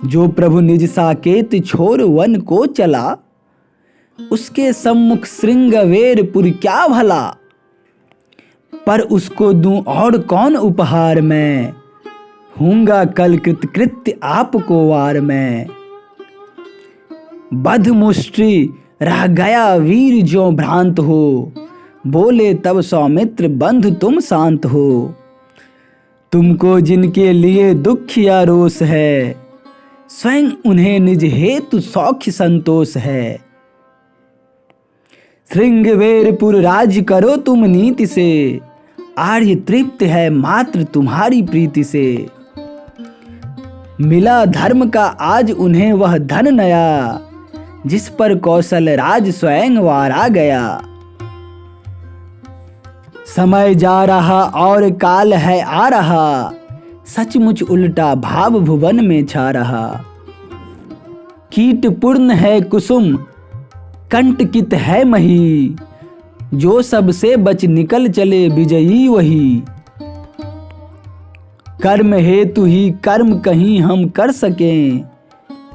जो प्रभु निज साकेत छोड़ वन को चला, उसके सम्मुख श्रृंगवेरपुर क्या भला। पर उसको दूं और कौन उपहार मैं, हूँगा कल कृतकृत्य आपको वार मैं। बध मुष्टि रह गया वीर जो भ्रांत हो, बोले तब सौमित्र बंधु तुम शांत हो। तुमको जिनके लिए दुख या रोष है, स्वयं उन्हें निज हेतु सौख्य संतोष है। श्रृंगवेरपुर राज करो तुम नीति से, आर्य तृप्त है मात्र तुम्हारी प्रीति से। मिला धर्म का आज उन्हें वह धन नया, जिस पर कौशल राज स्वयं वारा गया। समय जा रहा और काल है आ रहा, सचमुच उल्टा भाव भुवन में छा रहा। कीट पूर्ण है कुसुम कंटकित है मही, जो सबसे बच निकल चले विजयी वही। कर्म हेतु ही कर्म कहीं हम कर सकें,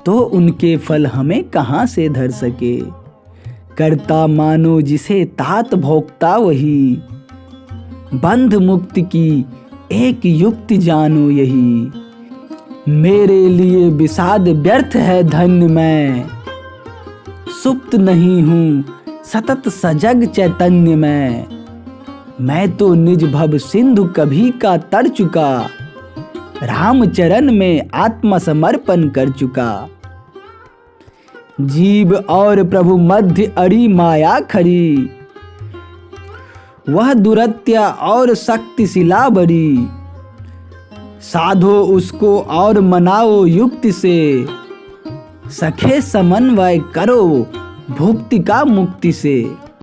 तो उनके फल हमें कहाँ से धर सके। कर्ता मानो जिसे तात भोक्ता वही, बंध मुक्ति की एक युक्ति जानो यही। मेरे लिए विषाद व्यर्थ है धन्य मैं, सुप्त नहीं हूँ सतत सजग चैतन्य में। मैं तो निज भव सिंधु कभी का तर चुका, रामचरण में आत्मसमर्पण कर चुका। जीव और प्रभु मध्य अड़ी माया खरी, वह दुरत्या और शक्तिशिला बड़ी। साधो उसको और मनाओ युक्ति से, सखे समन्वय करो भुक्ति का मुक्ति से।